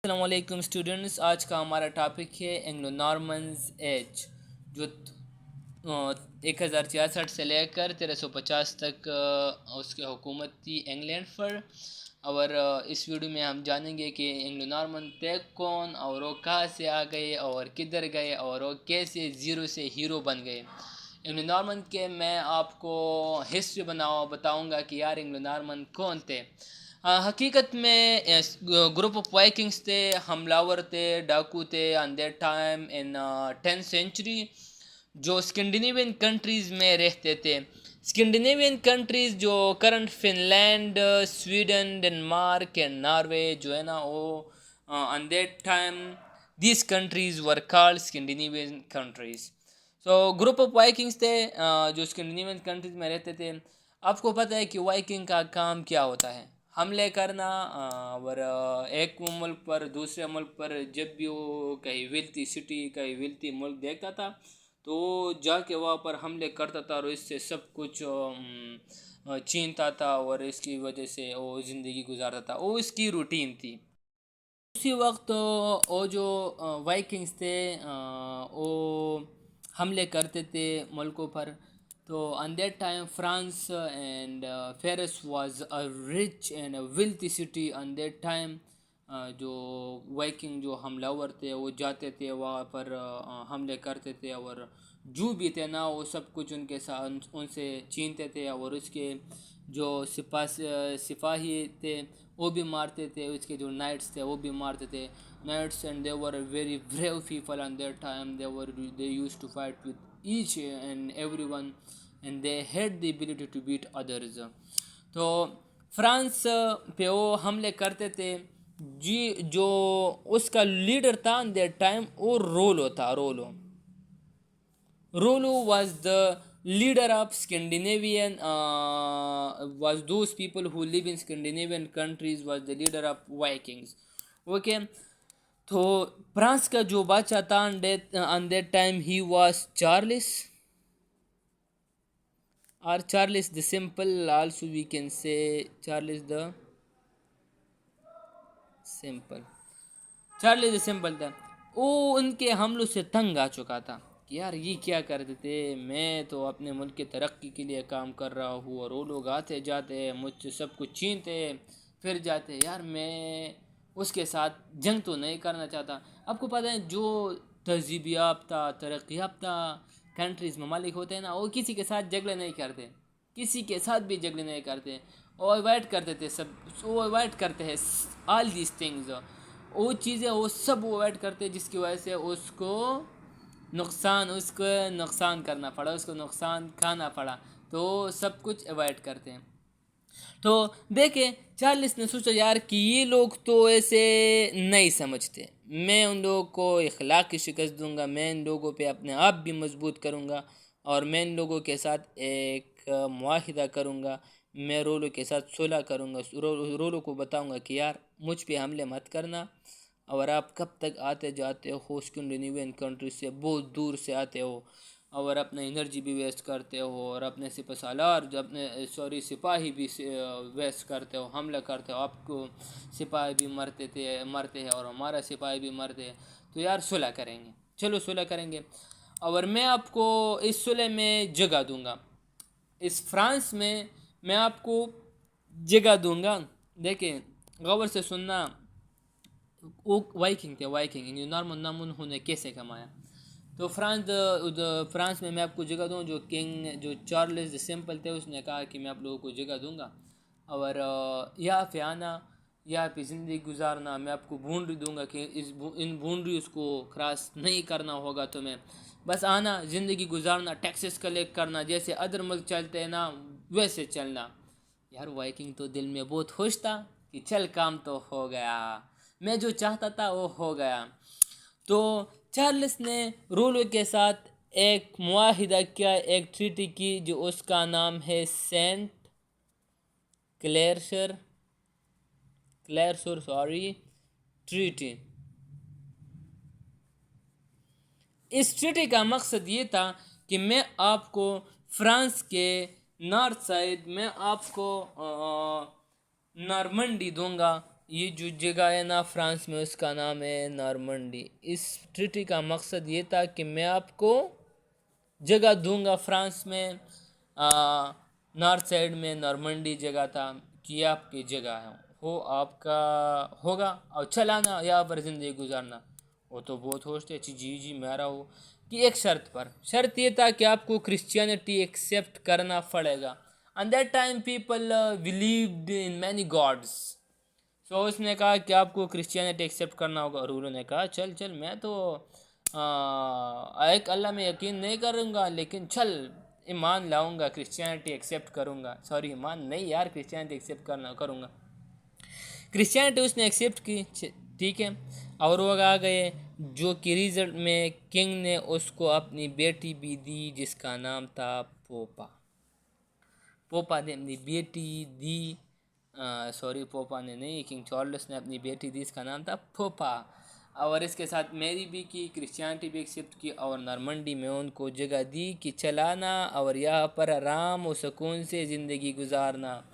अस्सलामुअलैकुम स्टूडेंट्स। आज का हमारा टॉपिक है एंग्लो नॉर्मन्स एज, जो 1066 से लेकर 1350 तक उसकी हुकूमत थी इंग्लैंड पर। और इस वीडियो में हम जानेंगे कि एंग्लो नॉर्मन थे कौन, और वो कहाँ से आ गए और किधर गए, और वो कैसे ज़ीरो से हीरो बन गए। एंग्लो नॉर्मन के मैं आपको हिस्ट्री बताऊंगा कि यार एंग्लो नॉर्मन कौन थे। हकीकत में ग्रुप ऑफ वाइकिंग्स थे, हमलावर थे, डाकू थे on that time in 10th century, जो स्कैंडिनेवियन कंट्रीज़ में रहते थे। स्कैंडिनेवियन कंट्रीज़ जो current Finland, Sweden, Denmark and Norway जो है ना, वो on that time these countries were called Scandinavian countries. So group of Vikings थे जो स्कैंडिनेवियन कंट्रीज़ में रहते थे। आपको पता है कि वाइकिंग का काम क्या होता है? हमले करना, और एक मुल्क पर दूसरे मुल्क पर जब भी वो कहीं विलती सिटी, कहीं विलती मुल्क देखता था तो जाके वहाँ पर हमले करता था और इससे सब कुछ छीनता था, और इसकी वजह से वो ज़िंदगी गुजारता था। वो इसकी रूटीन थी। उसी वक्त वो जो वाइकिंग्स थे वो हमले करते थे मुल्कों पर। तो on that time France and Paris was a rich and a wealthy city on that time. जो वाइकिंग जो हमलावर थे वो जाते थे वहाँ पर, हमले करते थे, और जू भी थे ना, वो सब कुछ उनके साथ उनसे छीनते थे, और उसके जो सिपाही थे वो भी मारते थे, उसके जो नाइट्स थे वो भी मारते थे। Knights and they were very brave people on their time. They used to fight with each and everyone, and they had the ability to beat others. तो फ्रांस पे वो हमले करते थे जी। जो उसका लीडर था ऑन देयर टाइम वो Rolo was the leader of Scandinavian, was those people who live in Scandinavian countries, was the leader of Vikings. Okay, तो फ्रांस का जो बादशाह था on that time he was Charles, or Charles the Simple, also we can say Charles the Simple। Charlie the simple था। वो उनके हमलों से तंग आ चुका था कि यार ये क्या करते थे, मैं तो अपने मुल्क की तरक्की के लिए काम कर रहा हूँ और वो लोग आते जाते मुझसे सब कुछ छीनते फिर जाते। यार मैं उसके साथ जंग तो नहीं करना चाहता। आपको पता है जो तहजीब याफ्ता, तरक्की याफ्ता कंट्रीज़ ममालिक होते हैं ना, वो किसी के साथ झगड़े नहीं करते, किसी के साथ भी झगड़े नहीं करते, और अवॉइड करते थे सब। वो अवॉइड करते हैं ऑल दीज थिंग्स, वो चीज़ें वो सब अवॉइड करते हैं जिसकी वजह से उसको नुकसान करना पड़ा, उसको नुकसान खाना पड़ा। तो सब कुछ अवॉइड करते हैं। तो देखें, चार्ल्स ने सोचा यार कि ये लोग तो ऐसे नहीं समझते, मैं उन लोगों को इखलाक की शिकस्त दूंगा, मैं इन लोगों पे अपने आप भी मजबूत करूंगा, और मैं इन लोगों के साथ एक मुआहिदा करूंगा। मैं रोलो के साथ सुलह करूंगा। रोलो को बताऊंगा कि यार मुझ पे हमले मत करना, और आप कब तक आते जाते हो स्कैंडिनेवियन कंट्री से, बहुत दूर से आते हो, और अपने एनर्जी भी वेस्ट करते हो, और अपने सिपहसालार जो अपने सिपाही भी वेस्ट करते हो, हमला करते हो। आपको सिपाही भी मरते हैं और हमारा सिपाही भी मरते हैं। तो यार सुलह करेंगे, चलो सुलह करेंगे, और मैं आपको इस सुलह में जगह दूंगा, इस फ्रांस में मैं आपको जगह दूंगा। देखें, गौर से सुनना। वो वाइकिंग थे, वाइकिंग इन नॉर्मन नामुन होने कैसे कमाया। तो फ्रांस में मैं आपको जगह दूँ। जो किंग, जो चार्ल्स द सिंपल थे, उसने कहा कि मैं आप लोगों को जगह दूंगा, और यहाँ पे आना, यहाँ पे ज़िंदगी गुजारना, मैं आपको बाउंड्री दूंगा कि इन बाउंड्रीज को क्रॉस नहीं करना होगा तुम्हें। बस आना, ज़िंदगी गुजारना, टैक्सेस कलेक्ट करना, जैसे अदर मुल्क चलते हैं ना वैसे चलना। यार वाइकिंग तो दिल में बहुत खुश था कि चल काम तो हो गया, मैं जो चाहता था वो हो गया। तो चार्ल्स ने रोलो के साथ एक मुआहिदा किया, एक ट्रीटी की, जो उसका नाम है सेंट क्लेरसर क्लेरसर सॉरी ट्रीटी। इस ट्रीटी का मकसद ये था कि मैं आपको फ्रांस के नॉर्थ साइड में आपको नॉर्मंडी दूंगा, ये जो जगह है ना फ्रांस में, उसका नाम है नॉर्मंडी। इस ट्रीटी का मकसद ये था कि मैं आपको जगह दूंगा फ्रांस में, नॉर्थ साइड में नॉर्मंडी जगह था, कि आपकी जगह है, हो आपका होगा और चलाना यहाँ पर ज़िंदगी गुजारना। वो तो बहुत खुश थे, जी जी मैं आ रहा हूँ, कि एक शर्त पर। शर्त ये था कि आपको क्रिश्चियनिटी एक्सेप्ट करना पड़ेगा। And that time people believed in many gods. So उसने कहा कि आपको क्रिश्चियनिटी एक्सेप्ट करना होगा, और उन्होंने कहा चल चल, मैं तो एक अल्लाह में यकीन नहीं करूँगा, लेकिन चल ईमान लाऊंगा, क्रिश्चियनिटी एक्सेप्ट करूँगा। सॉरी, ईमान नहीं यार, क्रिश्चियनिटी एक्सेप्ट करना करूँगा। क्रिश्चियनिटी उसने एक्सेप्ट की, ठीक है। और वो आ गए, जो कि रिजल्ट में किंग ने उसको अपनी बेटी भी दी, जिसका नाम था पोपा। पोपा ने अपनी बेटी दी, सॉरी पोपा ने नहीं, किंग चार्ल्स ने अपनी बेटी दी, इसका नाम था पोपा। और इसके साथ मैरी भी की, क्रिश्चियनिटी भी एक्सेप्ट की, और नॉर्मंडी में उनको जगह दी कि चलाना और यहाँ पर आराम और सुकून से ज़िंदगी गुजारना।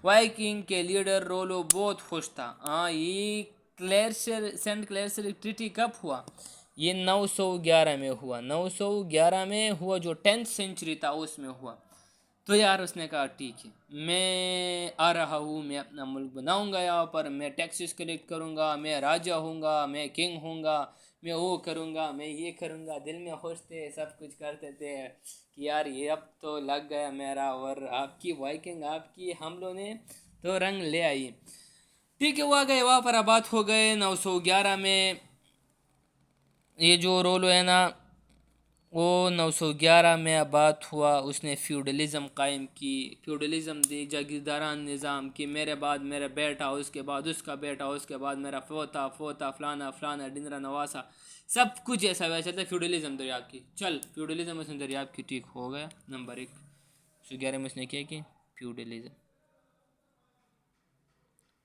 वाइकिंग के लीडर रोलो बहुत खुश था। हाँ, ये सेंट क्लेरसर ट्रीटी कब हुआ? ये 911 में हुआ, 911 में हुआ, जो 10th सेंचुरी था उसमें हुआ। तो यार उसने कहा ठीक है, मैं आ रहा हूँ, मैं अपना मुल्क बनाऊंगा, यहाँ पर मैं टैक्सेस कलेक्ट करूँगा, मैं राजा हूँगा, मैं किंग हूँगा, मैं वो करूँगा, मैं ये करूँगा। दिल में खुश थे, सब कुछ करते थे कि यार ये अब तो लग गया मेरा, और आपकी वाइकिंग, आपकी हमलों ने तो रंग ले आई। ठीक है, वो आ गए, वहाँ पर आबाद हो गए 911 में। ये जो रोलो है ना, वो 911 में आबाद हुआ। उसने फ्यूडलिज़म कायम की, फ्यूडलिज़म दी, जागीरदारान निज़ाम की, मेरे बाद मेरा बेटा, उसके बाद उसका बेटा, उसके बाद मेरा पोता पोता, फलाना फलाना, डिंगरा नवासा, सब कुछ ऐसा वैसा चलता। फ्यूडलिज़म दरियाब की, चल फ्यूडलिज़म उसने दरियाब की, ठीक हो गया नंबर 1। 11 में उसने क्या कि फ्यूडलिज़म,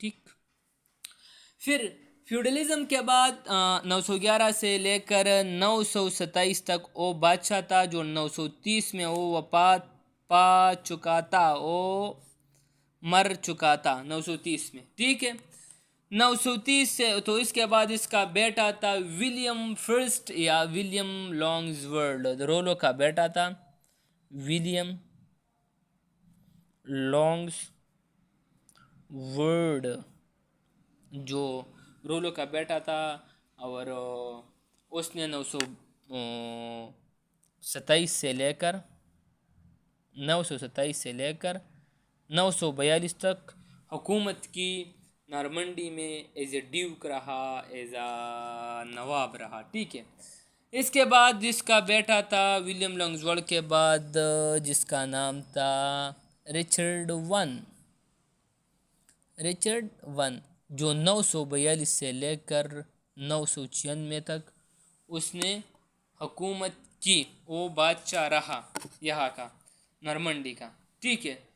ठीक। फिर फ्यूडलिज्म के बाद 911 से लेकर 927 तक वो बादशाह था, जो 930 में वो वफात पा चुका था, वो मर चुका था 930 में, ठीक है। 930 से तो इसके बाद इसका बेटा था विलियम फर्स्ट, या विलियम लॉन्ग्सवर्ड, रोलो का बेटा था विलियम लॉन्ग्सवर्ड, जो रोलो का बेटा था। और उसने 927 से लेकर 942 तक हुकूमत की। नॉर्मंडी में एज ए ड्यूक रहा, एज आ नवाब रहा, ठीक है। इसके बाद जिसका बेटा था विलियम लॉन्ग्सवर्ड के बाद, जिसका नाम था रिचर्ड 1, जो 942 से लेकर 996 तक उसने हुकूमत की, वो बादशाह रहा यहाँ का, नॉर्मंडी का, ठीक है।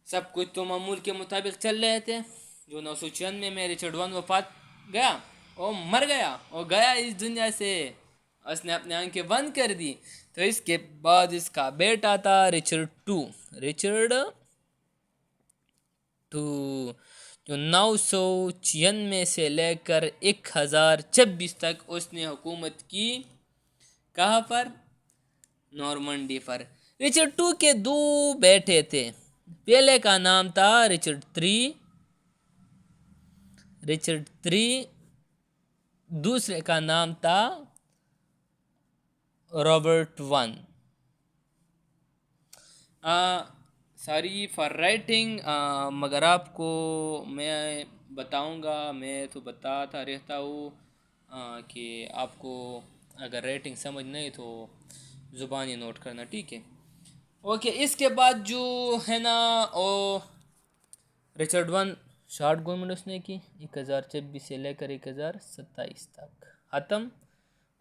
सब कुछ तो मामूल के मुताबिक चल रहे थे। जो 996 में रिचर्ड 1 वफात गया, वो मर गया, वो गया इस दुनिया से, उसने अपने आंखें बंद कर दी। तो इसके बाद इसका बेटा था रिचर्ड 2, जो 996 से लेकर 1026 तक उसने हुकूमत की। कहाँ पर? नॉर्मंडी पर। रिचर्ड 2 के 2 बेटे थे। पहले का नाम था रिचर्ड 3, दूसरे का नाम था रॉबर्ट 1। सॉरी फॉर राइटिंग, मगर आपको मैं बताऊंगा, मैं तो बताता रहता हूँ कि आपको अगर राइटिंग समझ नहीं तो ज़ुबानी नोट करना, ठीक है। ओके, इसके बाद जो है ना, ओ रिचर्ड 1 शॉर्ट गवर्नमेंट उसने की 1026 से लेकर 1027 तक ख़त्म।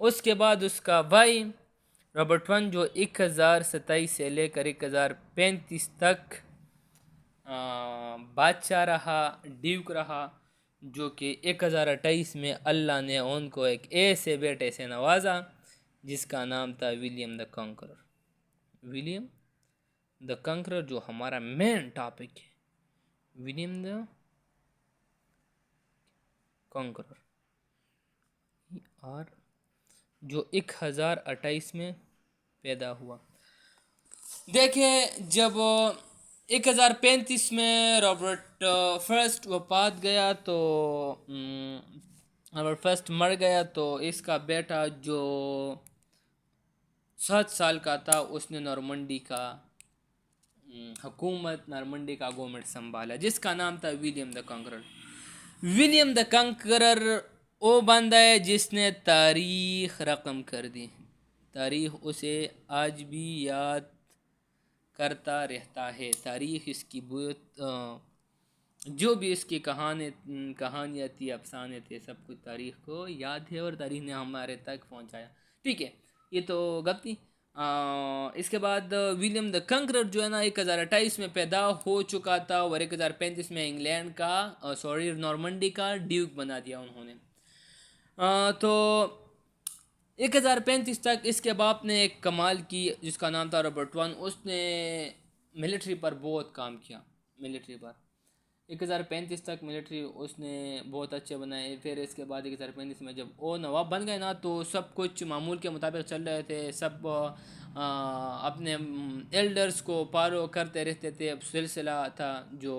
उसके बाद उसका भाई रॉबर्ट 1, जो 1027 से लेकर 1035 तक बादशाह रहा, ड्यूक रहा, जो कि 1028 में अल्लाह ने उनको एक ऐसे बेटे से नवाजा जिसका नाम था विलियम द कंकरर, जो हमारा मेन टॉपिक है। विलियम द कॉन्करर, और जो 1028 में पैदा हुआ। देखें, जब 1035 में रॉबर्ट फर्स्ट वफात गया तो रॉबर्ट फर्स्ट मर गया, तो इसका बेटा जो 7 साल का था उसने नॉर्मंडी का हुकूमत, नॉर्मंडी का गवर्नमेंट संभाला, जिसका नाम था William the conqueror. William the conqueror वो बंदा है जिसने तारीख रकम कर दी। तारीख उसे आज भी याद करता रहता है। तारीख इसकी बहुत जो भी इसकी कहानियाँ थी, अफसाने थे, सब कुछ तारीख को याद है और तारीख ने हमारे तक पहुंचाया। ठीक है, ये तो गलती। इसके बाद विलियम द कंकरर जो है ना 1028 में पैदा हो चुका था और 1035 में इंग्लैंड का नॉर्मंडी का ड्यूक बना दिया उन्होंने। तो 1035 तक इसके बाप ने एक कमाल की जिसका नाम था रॉबर्ट वन। उसने मिलिट्री पर बहुत काम किया। मिलिट्री पर 1035 तक मिलिट्री उसने बहुत अच्छे बनाए। फिर इसके बाद 1035 में जब वो नवाब बन गए ना, तो सब कुछ मामूल के मुताबिक चल रहे थे। सब अपने एल्डर्स को फॉलो करते रहते थे। अब सिलसिला था जो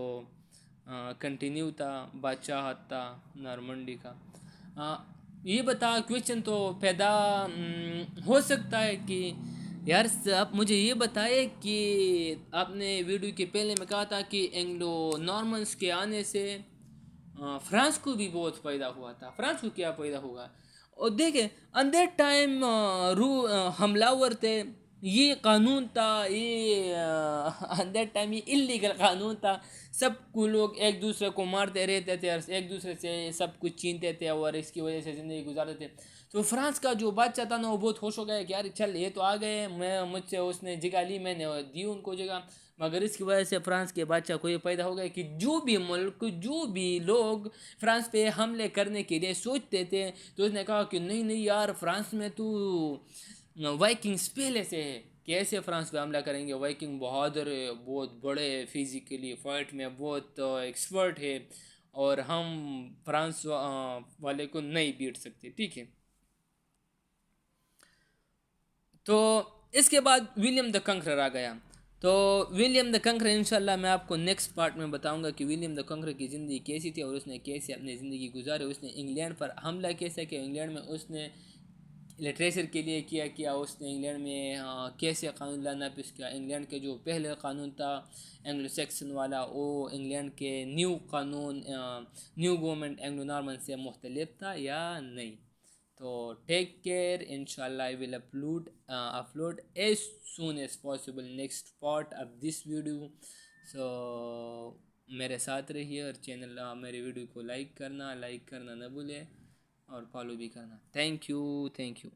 कंटिन्यू था, बादशाह था नॉर्मंडी का। ये बता, क्वेश्चन तो पैदा हो सकता है कि यार आप मुझे ये बताए कि आपने वीडियो के पहले में कहा था कि एंग्लो नॉर्मन्स के आने से फ्रांस को भी बहुत फ़ायदा हुआ था। फ्रांस को क्या फ़ायदा होगा? और देखें, अन दैट टाइम हमलावर थे, ये कानून था, ये अन दैट टाइम ये इलीगल कानून था। सब को लोग एक दूसरे को मारते रहते थे और एक दूसरे से सब कुछ छीनते थे और इसकी वजह से ज़िंदगी गुजारते थे। तो फ्रांस का जो बादशाह था ना, वो बहुत खुश हो गया कि यार चल ये तो आ गए, मैं मुझसे उसने जगह ली, मैंने दी उनको जगह। मगर इसकी वजह से फ्रांस के बादशाह को ये पैदा हो गया कि जो भी मुल्क, जो भी लोग फ्रांस पे हमले करने के लिए सोचते थे, तो उसने कहा कि नहीं नहीं यार, फ्रांस में तो वाइकिंग्स पहले से है, कैसे फ्रांस पे हमला करेंगे? वाइकिंग बहादुर है, बहुत बड़े, फिजिकली फाइट में बहुत एक्सपर्ट है और हम फ्रांस वाले को नहीं बीट सकते। ठीक है, तो इसके बाद विलियम द कंकरर आ गया। तो विलियम द कंकरर इंशाल्लाह मैं आपको नेक्स्ट पार्ट में बताऊंगा कि विलियम द कंकरर की ज़िंदगी कैसी थी और उसने कैसे अपनी ज़िंदगी गुजारी। उसने इंग्लैंड पर हमला कैसे किया, इंग्लैंड में उसने लिटरेचर के लिए किया उसने इंग्लैंड में कैसे कानून लाना पेश किया। इंग्लैंड के जो पहले कानून था एंग्लो सेक्सन वाला, वो इंग्लैंड के न्यू कानून, न्यू गवर्नमेंट एंग्लो नॉर्मन से मुख्तलिफ था या नहीं। तो टेक केयर, इंशाल्लाह I will upload as soon as possible next part of this video. So मेरे साथ रहिए और चैनल मेरे वीडियो को लाइक करना न भूलें और फॉलो भी करना। Thank you.